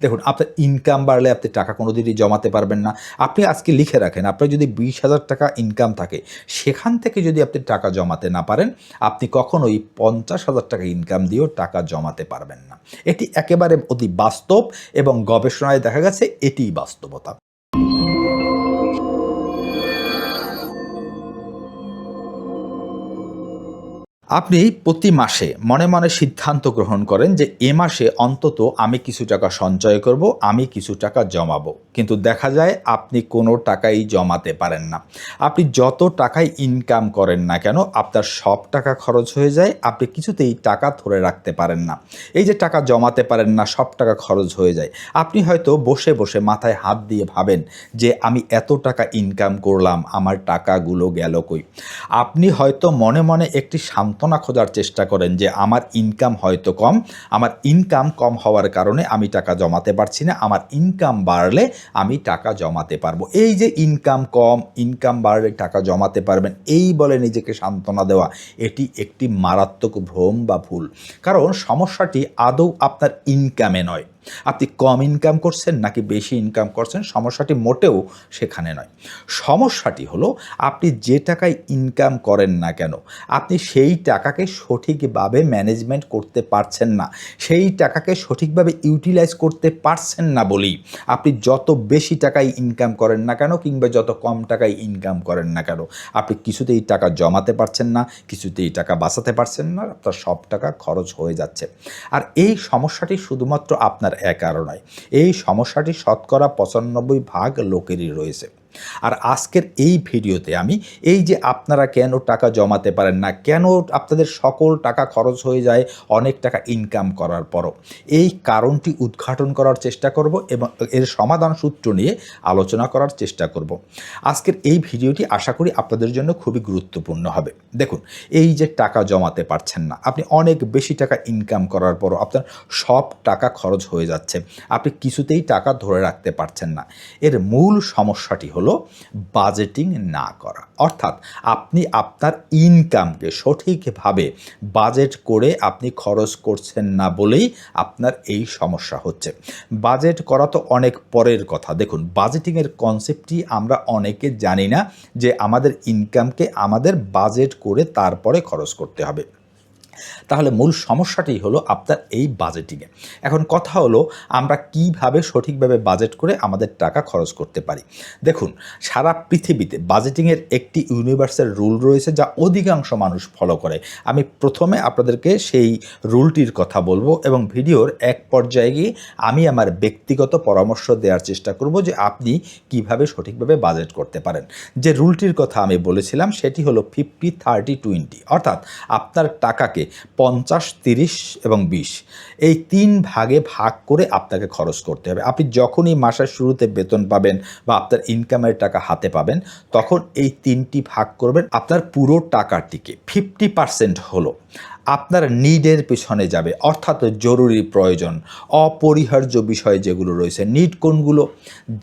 দেখুন, আপনার ইনকাম বাড়লে আপনি টাকা কোনোদিনই জমাতে পারবেন না। আপনি আজকে লিখে রাখেন, আপনার যদি 20,000 টাকা ইনকাম থাকে, সেখান থেকে যদি আপনি টাকা জমাতে না পারেন, আপনি কখনোই 50,000 টাকা ইনকাম দিয়েও টাকা জমাতে পারবেন না। এটি একেবারে অতি বাস্তব এবং গবেষণায় দেখা গেছে এটিই বাস্তবতা। আপনি প্রতি মাসে মনে মনে সিদ্ধান্ত গ্রহণ করেন যে এ মাসে অন্তত আমি কিছু টাকা সঞ্চয় করব, আমি কিছু টাকা জমাবো। কিন্তু দেখা যায় আপনি কোনো টাকাই জমাতে পারেন না। আপনি যত টাকাই ইনকাম করেন না কেন, আপনার সব টাকা খরচ হয়ে যায়, আপনি কিছুতেই টাকা ধরে রাখতে পারেন না। এই যে টাকা জমাতে পারেন না, সব টাকা খরচ হয়ে যায়। আপনি হয়তো বসে বসে মাথায় হাত দিয়ে ভাবেন যে আমি এত টাকা ইনকাম করলাম, আমার টাকাগুলো গেল কই? আপনি হয়তো মনে মনে একটি সান্ত্বনা খোঁজার চেষ্টা করেন যে আমার ইনকাম হয়তো কম, আমার ইনকাম কম হওয়ার কারণে আমি টাকা জমাতে পারছি না, আমার ইনকাম বাড়লে আমি টাকা জমাতে পারবো। এই যে ইনকাম কম, ইনকাম বাড়লে টাকা জমাতে পারবেন, এই বলে নিজেকে সান্ত্বনা দেওয়া, এটি একটি মারাত্মক ভ্রম বা ভুল। কারণ সমস্যাটি আদৌ আপনার ইনকামে নয়, আপনি কম ইনকাম করছেন নাকি বেশি ইনকাম করছেন, সমস্যাটি মোটেও সেখানে নয়। সমস্যাটি হলো আপনি যে টাকায় ইনকাম করেন না কেন, আপনি সেই টাকাকে সঠিকভাবে ম্যানেজমেন্ট করতে পারছেন না, সেই টাকাকে সঠিকভাবে ইউটিলাইজ করতে পারছেন না বলেই আপনি যত বেশি টাকায় ইনকাম করেন না কেন কিংবা যত কম টাকায় ইনকাম করেন না কেন, আপনি কিছুতেই টাকা জমাতে পারছেন না, কিছুতেই টাকা বাঁচাতে পারছেন না, আপনার সব টাকা খরচ হয়ে যাচ্ছে। আর এই সমস্যাটি শুধুমাত্র আপনার একারও নয়, এই সমস্যাটি শতকরা 95% লোকেরই রয়েছে। আর আজকের এই ভিডিওতে আমি এই যে আপনারা কেন টাকা জমাতে পারেন না, কেন আপনাদের সকল টাকা খরচ হয়ে যায় অনেক টাকা ইনকাম করার পরও, এই কারণটি উদ্ঘাটন করার চেষ্টা করব এবং এর সমাধান সূত্র নিয়ে আলোচনা করার চেষ্টা করব। আজকের এই ভিডিওটি আশা করি আপনাদের জন্য খুবই গুরুত্বপূর্ণ হবে। দেখুন, এই যে টাকা জমাতে পারছেন না, আপনি অনেক বেশি টাকা ইনকাম করার পরও আপনার সব টাকা খরচ হয়ে যাচ্ছে, আপনি কিছুতেই টাকা ধরে রাখতে পারছেন না, এর মূল সমস্যাটি হলো বাজেটিং না করা। অর্থাৎ আপনি আপনার ইনকামকে সঠিকভাবে বাজেট করে আপনি খরচ করছেন না বলেই আপনার এই সমস্যা হচ্ছে। বাজেট করা তো অনেক পরের কথা। দেখুন, বাজেটিংয়ের কনসেপ্টটি আমরা অনেকে জানি না যে আমাদের ইনকামকে আমাদের বাজেট করে তারপরে খরচ করতে হবে। তাহলে মূল সমস্যাটি হলো আপনার এই বাজেটিংয়ে। এখন কথা হলো আমরা কিভাবে সঠিকভাবে বাজেট করে আমাদের টাকা খরচ করতে পারি। দেখুন, সারা পৃথিবীতে বাজেটিংয়ের একটি ইউনিভার্সাল রুল রয়েছে যা অধিকাংশ মানুষ ফলো করে। আমি প্রথমে আপনাদেরকে সেই রুলটির কথা বলবো এবং ভিডিওর এক পর্যায়ে গিয়ে আমি আমার ব্যক্তিগত পরামর্শ দেওয়ার চেষ্টা করব যে আপনি কিভাবে সঠিকভাবে বাজেট করতে পারেন। যে রুলটির কথা আমি বলেছিলাম সেটি হলো 50-30-20, অর্থাৎ আপনার টাকাকে 50, 30 এবং 20 এই 3 ভাগে ভাগ করে আপনাকে খরচ করতে হবে। আপনি যখনই মাসের শুরুতে বেতন পাবেন বা আপনার ইনকামের টাকা হাতে পাবেন, তখন এই 3টি ভাগ করবেন। আপনার পুরো টাকাটিকে 50% হলো আপনার নিডের পেছনে যাবে, অর্থাৎ জরুরি প্রয়োজন, অপরিহার্য বিষয় যেগুলো রয়েছে। নিড কোনগুলো?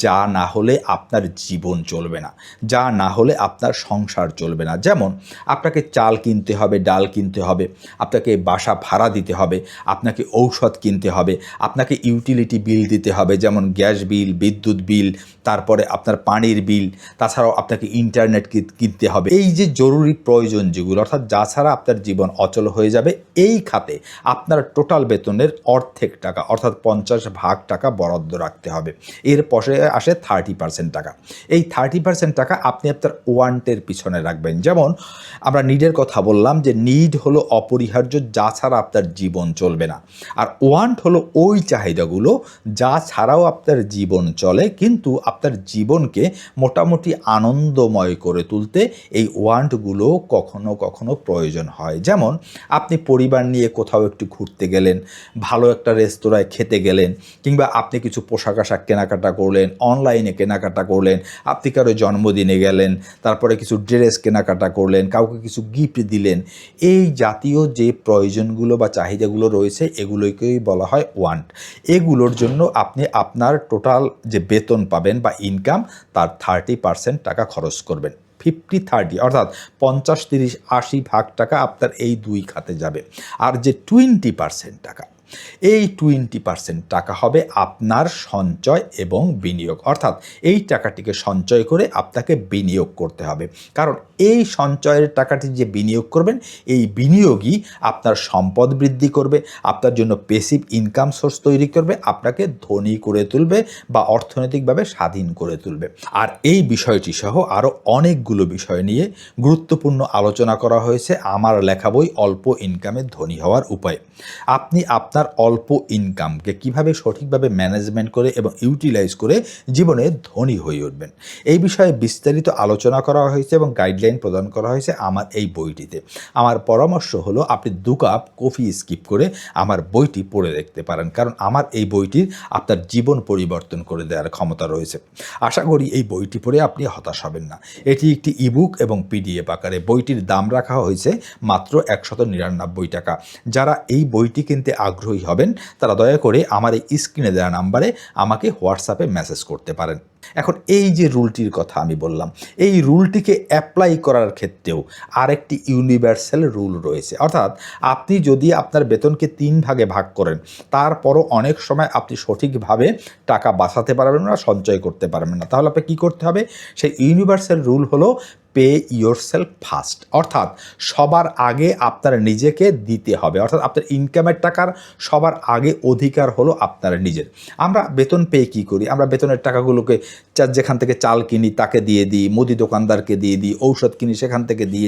যা না হলে আপনার জীবন চলবে না, যা না হলে আপনার সংসার চলবে না। যেমন আপনাকে চাল কিনতে হবে, ডাল কিনতে হবে, আপনাকে বাসা ভাড়া দিতে হবে, আপনাকে ঔষধ কিনতে হবে, আপনাকে ইউটিলিটি বিল দিতে হবে, যেমন গ্যাস বিল, বিদ্যুৎ বিল, তারপরে আপনার পানির বিল, তাছাড়াও আপনাকে ইন্টারনেট কিনতে হবে। এই যে জরুরি প্রয়োজন যেগুলো, অর্থাৎ যা ছাড়া আপনার জীবন অচল হয়ে যাবে, এই খাতে আপনার টোটাল বেতনের অর্ধেক টাকা অর্থাৎ 50% টাকা বরাদ্দ রাখতে হবে। এর পরে আসে 30% টাকা। এই 30% টাকা আপনি আপনার ওয়ান্টের পিছনে রাখবেন। যেমন আমরা নিডের কথা বললাম যে নিড হলো অপরিহার্য, যা ছাড়া আপনার জীবন চলবে না। আর ওয়ান্ট হলো ওই চাহিদাগুলো যা ছাড়াও আপনার জীবন চলে, কিন্তু আপনার জীবনকে মোটামুটি আনন্দময় করে তুলতে এই ওয়ান্টগুলো কখনো কখনো প্রয়োজন হয়। যেমন আপনি পরিবার নিয়ে কোথাও একটু ঘুরতে গেলেন, ভালো একটা রেস্তোরাঁয় খেতে গেলেন, কিংবা আপনি কিছু পোশাক আশাক কেনাকাটা করলেন, অনলাইনে কেনাকাটা করলেন, আপনি কারো জন্মদিনে গেলেন, তারপরে কিছু ড্রেস কেনাকাটা করলেন, কাউকে কিছু গিফট দিলেন। এই জাতীয় যে প্রয়োজনগুলো বা চাহিদাগুলো রয়েছে এগুলোকেই বলা হয় ওয়ান্ট। এগুলোর জন্য আপনি আপনার টোটাল যে বেতন পাবেন বা ইনকাম তার 30% টাকা খরচ করবেন। 50-30 অর্থাৎ 50, 30, 80 ভাগ টাকা আপনার এই দুই খাতে যাবে। আর যে 20% টাকা, এই 20% টাকা হবে আপনার সঞ্চয় এবং বিনিয়োগ, অর্থাৎ এই টাকাটিকে সঞ্চয় করে আপনাকে বিনিয়োগ করতে হবে। কারণ এই সঞ্চয়ের টাকাটি যে বিনিয়োগ করবেন, এই বিনিয়োগই আপনার সম্পদ বৃদ্ধি করবে, আপনার জন্য প্যাসিভ ইনকাম সোর্স তৈরি করবে, আপনাকে ধনী করে তুলবে বা অর্থনৈতিকভাবে স্বাধীন করে তুলবে। আর এই বিষয়টি সহ আরও অনেকগুলো বিষয় নিয়ে গুরুত্বপূর্ণ আলোচনা করা হয়েছে আমার লেখা বই অল্প ইনকামে ধনী হওয়ার উপায়। আপনি আপনার অল্প ইনকামকে কিভাবে সঠিকভাবে ম্যানেজমেন্ট করে এবং ইউটিলাইজ করে জীবনে ধনী হয়ে উঠবেন, এই বিষয়ে বিস্তারিত আলোচনা করা হয়েছে এবং গাইডলাইন প্রদান করা হয়েছে আমার এই বইটিতে। আমার পরামর্শ হলো আপনি 2 কাপ কফি স্কিপ করে আমার বইটি পড়ে দেখতে পারেন, কারণ আমার এই বইটির আপনার জীবন পরিবর্তন করে দেওয়ার ক্ষমতা রয়েছে। আশা করি এই বইটি পড়ে আপনি হতাশ হবেন না। এটি একটি ইবুক এবং পিডিএফ আকারে। বইটির দাম রাখা হয়েছে মাত্র 199 টাকা। যারা এই বইটি কিনতে আগ্রহী হবেন তারা দয়া করে আমার এই স্ক্রিনে দেওয়া নাম্বারে আমাকে হোয়াটসঅ্যাপে মেসেজ করতে পারেন। এখন এই যে রুলটির কথা আমি বললাম, এই রুলটিকে অ্যাপ্লাই করার ক্ষেত্রেও আরেকটি ইউনিভার্সাল রুল রয়েছে। অর্থাৎ আপনি যদি আপনার বেতনকে 3 ভাগে ভাগ করেন, তারপরও অনেক সময় আপনি সঠিকভাবে টাকা বাঁচাতে পারবেন না, সঞ্চয় করতে পারবেন না, তাহলে আপনাকে কী করতে হবে? সেই ইউনিভার্সাল রুল হলো পে ইয়োরসেলফ ফার্স্ট। অর্থাৎ সবার আগে আপনার নিজেকে দিতে হবে। অর্থাৎ আপনার ইনকামের টাকার সবার আগে অধিকার হলো আপনার নিজের। আমরা বেতন পেয়ে কী করি? আমরা বেতনের টাকাগুলোকে যেখান থেকে চাল কিনি তাকে দিয়ে দিই, মুদি দোকানদারকে দিয়ে দিই, ঔষধ কিনি সেখান থেকে দিয়ে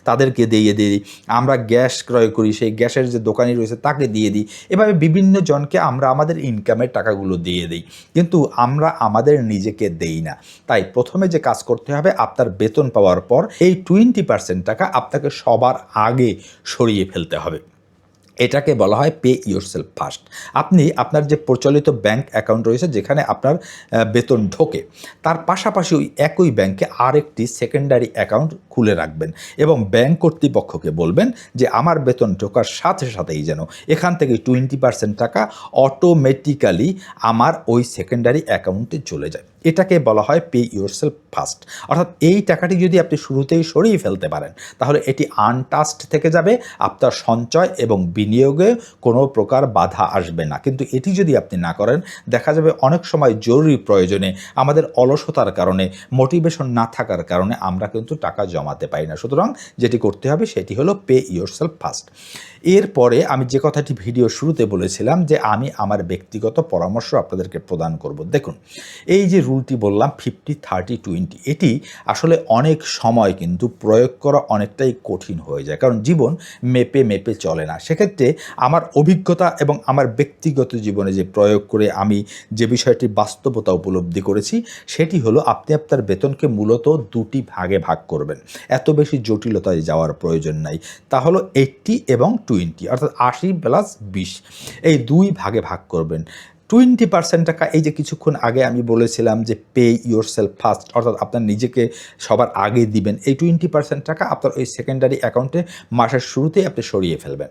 তাদেরকে দিয়ে দিই, আমরা গ্যাস ক্রয় করি সেই গ্যাসের যে দোকানি রয়েছে তাকে দিয়ে দিই। এভাবে বিভিন্ন জনকে আমরা আমাদের ইনকামের টাকাগুলো দিয়ে দিই, কিন্তু আমরা আমাদের নিজেকে দেই না। তাই প্রথমে যে কাজ করতে হবে, আপনার বেতন পাওয়ার পর এই 20% টাকা আপনাকে সবার আগে সরিয়ে ফেলতে হবে। এটাকে বলা হয় পে ইয়োরসেলফ ফার্স্ট। আপনি আপনার যে প্রচলিত ব্যাংক অ্যাকাউন্ট রয়েছে যেখানে আপনার বেতন ঢোকে, তার পাশাপাশি ওই একই ব্যাংকে আরেকটি সেকেন্ডারি অ্যাকাউন্ট খুলে রাখবেন এবং ব্যাংক কর্তৃপক্ষকে বলবেন যে আমার বেতন ঢোকার সাথে সাথেই যেন এখান থেকে 20% টাকা অটোমেটিক্যালি আমার ওই সেকেন্ডারি অ্যাকাউন্টে চলে যায়। এটাকে বলা হয় পে ইয়োরসেলফ ফার্স্ট। অর্থাৎ এই টাকাটি যদি আপনি শুরুতেই সরিয়ে ফেলতে পারেন তাহলে এটি আনটাস্ট থেকে যাবে, আপনার সঞ্চয় এবং বিনিয়োগে কোনো প্রকার বাধা আসবে না। কিন্তু এটি যদি আপনি না করেন, দেখা যাবে অনেক সময় জরুরি প্রয়োজনে আমাদের অলসতার কারণে, মোটিভেশন না থাকার কারণে আমরা কিন্তু টাকা জমাতে পারি না। সুতরাং যেটি করতে হবে সেটি হলো পে ইয়োরসেলফ ফার্স্ট। এরপরে আমি যে কথাটি ভিডিও শুরুতে বলেছিলাম যে আমি আমার ব্যক্তিগত পরামর্শ আপনাদেরকে প্রদান করব। দেখুন, এই যে রুলটি বললাম 50-30-20, এটি আসলে অনেক সময় কিন্তু প্রয়োগ করা অনেকটাই কঠিন হয়ে যায়, কারণ জীবন মেপে মেপে চলে না। সেক্ষেত্রে আমার অভিজ্ঞতা এবং আমার ব্যক্তিগত জীবনে যে প্রয়োগ করে আমি যে বিষয়টি বাস্তবতা উপলব্ধি করেছি সেটি হলো আপনি আপনার বেতনকে মূলত 2টি ভাগে ভাগ করবেন। এত বেশি জটিলতায় যাওয়ার প্রয়োজন নাই। তা হলো 80 এবং 20, অর্থাৎ 80 + 20, এই 2 ভাগে ভাগ করবেন। 20% টাকা, এই যে কিছুক্ষণ আগে আমি বলেছিলাম যে পে ইয়োরসেলফ ফার্স্ট, অর্থাৎ আপনার নিজেকে সবার আগে দিবেন, এই 20% টাকা আপনার ওই সেকেন্ডারি অ্যাকাউন্টে মাসের শুরুতেই আপনি সরিয়ে ফেলবেন।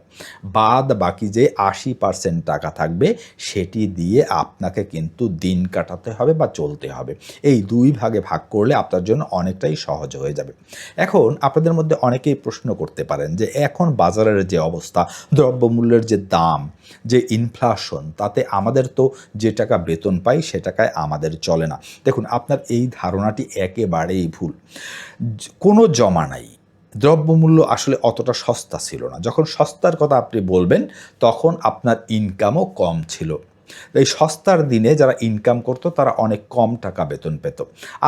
বাদ বাকি যে 80% টাকা থাকবে সেটি দিয়ে আপনাকে কিন্তু দিন কাটাতে হবে বা চলতে হবে। এই 2 ভাগে ভাগ করলে আপনার জন্য অনেকটাই সহজ হয়ে যাবে। এখন আপনাদের মধ্যে অনেকেই প্রশ্ন করতে পারেন যে এখন বাজারের যে অবস্থা, দ্রব্যমূল্যের যে দাম, যে ইনফ্লেশন, তাতে আমাদের তো যে টাকা বেতন পাই সে টাকায় আমাদের চলে না। দেখুন, আপনার এই ধারণাটি একেবারেই ভুল। কোনো জমা নাই। দ্রব্যমূল্য আসলে অতটা সস্তা ছিল না। যখন সস্তার কথা আপনি বলবেন তখন আপনার ইনকামও কম ছিল। এই সস্তার দিনে যারা ইনকাম করতো তারা অনেক কম টাকা বেতন পেত।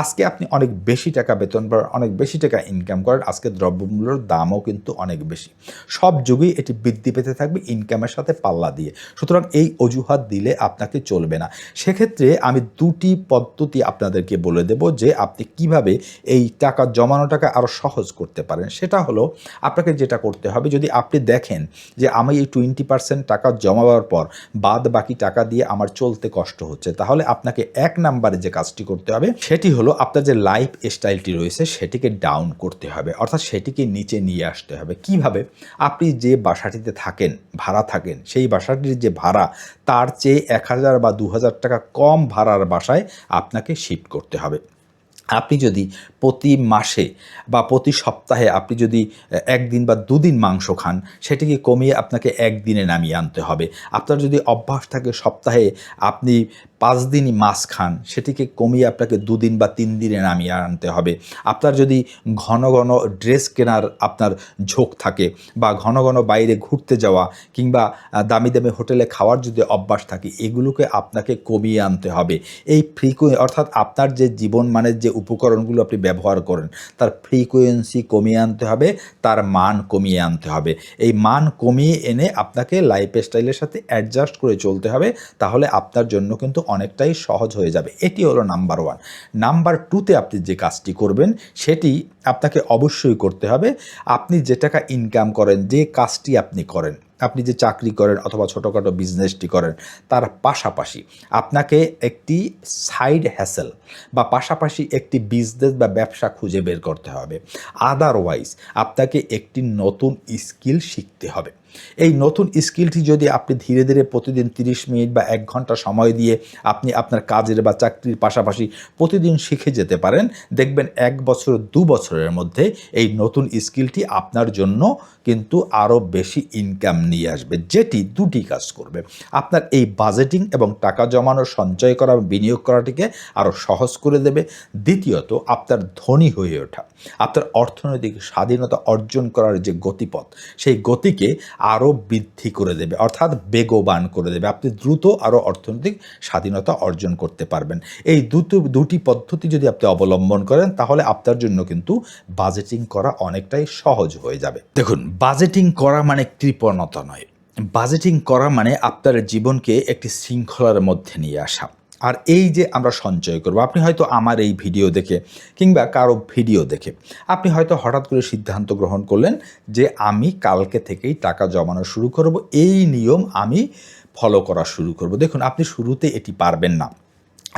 আজকে আপনি অনেক বেশি টাকা বেতন বা অনেক বেশি টাকা ইনকাম করেন, আজকে দ্রব্যমূল্যের দামও কিন্তু অনেক বেশি। সব যুগেই এটি বৃদ্ধি পেতে থাকবে ইনকামের সাথে পাল্লা দিয়ে। সুতরাং এই অজুহাত দিলে আপনাকে চলবে না। সেক্ষেত্রে আমি 2টি পদ্ধতি আপনাদেরকে বলে দেব যে আপনি কিভাবে এই টাকা জমানোটাকে আরও সহজ করতে পারেন। সেটা হলো, আপনাকে যেটা করতে হবে, যদি আপনি দেখেন যে আমি এই 20% টাকা জমাবার পর বাদ বাকি টাকা দিয়ে আমার চলতে কষ্ট হচ্ছে, তাহলে আপনাকে 1 নম্বরে যে কাজটি করতে হবে সেটি হলো আপনার যে লাইফ স্টাইলটি রয়েছে সেটিকে ডাউন করতে হবে, অর্থাৎ সেটিকে নিচে নিয়ে আসতে হবে। কিভাবে? আপনি যে বাসাটিতে থাকেন, ভাড়া থাকেন, সেই বাসাটির যে ভাড়া তার চেয়ে 1000 বা 2000 টাকা কম ভাড়ার বাসায় আপনাকে শিফট করতে হবে। আপনি যদি প্রতি মাসে বা প্রতি সপ্তাহে আপনি যদি ১ দিন বা ২ দিন মাংস খান, সেটিকে কমিয়ে আপনাকে ১ দিনে নামিয়ে আনতে হবে। আপনার যদি অভ্যাস থাকে সপ্তাহে আপনি ৫ দিনই মাছ খান, সেটিকে কমিয়ে আপনাকে ২ দিন বা ৩ দিনে নামিয়ে আনতে হবে। আপনার যদি ঘন, ঘন ড্রেস কেনার আপনার ঝোঁক থাকে বা ঘন, ঘন বাইরে ঘুরতে যাওয়া কিংবা দামি, দামি হোটেলে খাওয়ার যদি অভ্যাস থাকে, এগুলোকে আপনাকে কমিয়ে আনতে হবে। এই অর্থাৎ আপনার যে জীবনমানের যে উপকরণগুলো আপনি ব্যবহার করেন, তার ফ্রিকোয়েন্সি কমিয়ে আনতে হবে, তার মান কমিয়ে আনতে হবে। এই মান কমিয়ে এনে আপনাকে লাইফস্টাইলের সাথে অ্যাডজাস্ট করে চলতে হবে, তাহলে আপনার জন্য কিন্তু অনেকটাই সহজ হয়ে যাবে। এটি হলো নাম্বার 1। নাম্বার 2 তে আপনি যে কাজটি করবেন, সেটি আপনাকে অবশ্যই করতে হবে। আপনি যে টাকা ইনকাম করেন, যে কাজটি আপনি করেন, আপনি যে চাকরি করেন অথবা ছোটোখাটো বিজনেসটি করেন, তার পাশাপাশি আপনাকে একটি সাইড হ্যাসেল বা পাশাপাশি একটি বিজনেস বা ব্যবসা খুঁজে বের করতে হবে। আদারওয়াইজ আপনাকে একটি নতুন স্কিল শিখতে হবে। এই নতুন স্কিলটি যদি আপনি ধীরে ধীরে প্রতিদিন ৩০ মিনিট বা ১ ঘন্টা সময় দিয়ে আপনি আপনার কাজের বা চাকরির পাশাপাশি প্রতিদিন শিখে যেতে পারেন, দেখবেন ১ বছর ২ বছরের মধ্যে এই নতুন স্কিলটি আপনার জন্য কিন্তু আরও বেশি ইনকাম নিয়ে আসবে, যেটি ২টি কাজ করবে। আপনার এই বাজেটিং এবং টাকা জমানো, সঞ্চয় করা, বিনিয়োগ করাটিকে আরও সহজ করে দেবে। দ্বিতীয়ত, আপনার ধনী হয়ে ওঠা, আপনার অর্থনৈতিক স্বাধীনতা অর্জন করার যে গতিপথ, সেই গতিকে আরও বৃদ্ধি করে দেবে, অর্থাৎ বেগবান করে দেবে। আপনি দ্রুত আরও অর্থনৈতিক স্বাধীনতা অর্জন করতে পারবেন। এই দুটি পদ্ধতি যদি আপনি অবলম্বন করেন, তাহলে আপনার জন্য কিন্তু বাজেটিং করা অনেকটাই সহজ হয়ে যাবে। দেখুন, বাজেটিং করা মানে কৃপণতা নয়। বাজেটিং করা মানে আপনার জীবনকে একটি শৃঙ্খলার মধ্যে নিয়ে আসা। আর এই যে আমরা সঞ্চয় করব, আপনি হয়তো আমার এই ভিডিও দেখে কিংবা কারো ভিডিও দেখে আপনি হয়তো হঠাৎ করে সিদ্ধান্ত গ্রহণ করলেন যে আমি কালকে থেকেই টাকা জমানো শুরু করব, এই নিয়ম আমি ফলো করা শুরু করব। দেখুন, আপনি শুরুতে এটি পারবেন না।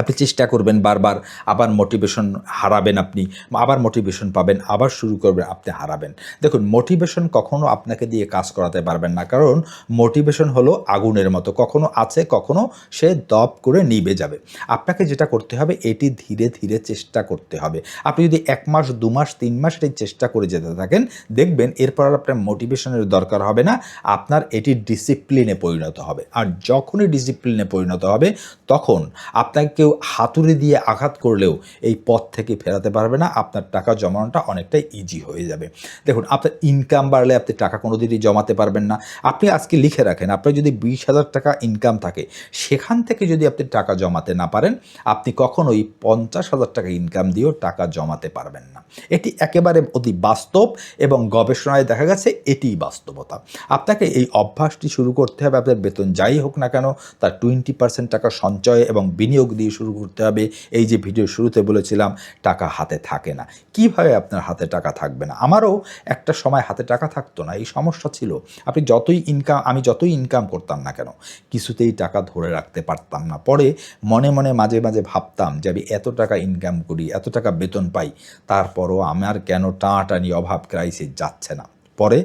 আপনি চেষ্টা করবেন বারবার, আবার মোটিভেশন হারাবেন, আপনি আবার মোটিভেশন পাবেন, আবার শুরু করবেন, আপনি হারাবেন। দেখুন, মোটিভেশন কখনো আপনাকে দিয়ে কাজ করাতে পারবেন না, কারণ মোটিভেশন হলো আগুনের মতো, কখনো আছে, কখনো সে দপ করে নিভে যাবে। আপনাকে যেটা করতে হবে, এটি ধীরে ধীরে চেষ্টা করতে হবে। আপনি যদি ১ মাস, ২ মাস, ৩ মাস এটি চেষ্টা করে যেতে থাকেন, দেখবেন এরপর আর আপনার মোটিভেশনের দরকার হবে না, আপনার এটি ডিসিপ্লিনে পরিণত হবে। আর যখনই ডিসিপ্লিনে পরিণত হবে, তখন আপনাকে কেউ হাতুড়ি দিয়ে আঘাত করলেও এই পথ থেকে ফেরাতে পারবে না। আপনার টাকা জমানোটা অনেকটাই ইজি হয়ে যাবে। দেখুন, আপনার ইনকাম বাড়লে আপনি টাকা কোনোদিনই জমাতে পারবেন না। আপনি আজকে লিখে রাখেন, আপনার যদি ২০,০০০ টাকা ইনকাম থাকে, সেখান থেকে যদি আপনি টাকা জমাতে না পারেন, আপনি কখনোই ৫০,০০০ টাকা ইনকাম দিয়েও টাকা জমাতে পারবেন না। এটি একেবারে অতি বাস্তব এবং গবেষণায় দেখা গেছে এটিই বাস্তবতা। আপনাকে এই অভ্যাসটি শুরু করতে হবে। আপনার বেতন যাই হোক না কেন, তার 20% টাকা সঞ্চয় এবং বিনিয়োগ দিয়ে শুরু করতে হবে। এই যে ভিডিওর শুরুতে বলেছিলাম, টাকা হাতে থাকে না। কিভাবে আপনার হাতে টাকা থাকবে না? আমারও একটা সময় হাতে টাকা থাকতো না, এই সমস্যা ছিল। আমি যতই ইনকাম করতাম না কেন, কিছুতেই টাকা ধরে রাখতে পারতাম না। পরে মনে মনে মাঝে মাঝে ভাবতাম যে আমি এত টাকা ইনকাম করি, এত টাকা বেতন পাই, তারপরও আমার কেন টানাটানি অভাব ক্রাইসিস যাচ্ছে না। পরে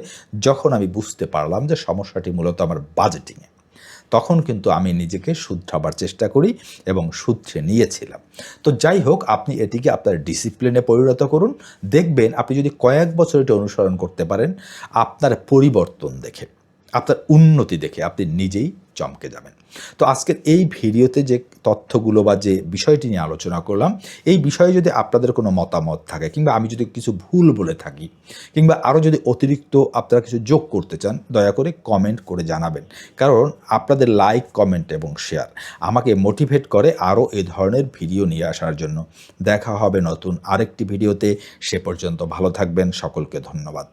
যখন আমি বুঝতে পারলাম যে সমস্যাটি মূলত আমার বাজেটিংয়ে, তখন কিন্তু আমি নিজেকে শুধরাবার চেষ্টা করি এবং শুধরে নিয়েছিলাম। তো যাই হোক, আপনি এটিকে আপনার ডিসিপ্লিনে পরিণত করুন। দেখবেন আপনি যদি কয়েক বছর এটি অনুসরণ করতে পারেন, আপনার পরিবর্তন দেখে, আপনার উন্নতি দেখে আপনি নিজেই চমকে যাবেন। তো আজকের এই ভিডিওতে যে তথ্যগুলো বা যে বিষয়টি নিয়ে আলোচনা করলাম, এই বিষয়ে যদি আপনাদের কোনো মতামত থাকে কিংবা আমি যদি কিছু ভুল বলে থাকি কিংবা আরও যদি অতিরিক্ত আপনারা কিছু যোগ করতে চান, দয়া করে কমেন্ট করে জানাবেন। কারণ আপনাদের লাইক, কমেন্ট এবং শেয়ার আমাকে মোটিভেট করে আরও এই ধরনের ভিডিও নিয়ে আসার জন্য। দেখা হবে নতুন আরেকটি ভিডিওতে। সে পর্যন্ত ভালো থাকবেন। সকলকে ধন্যবাদ।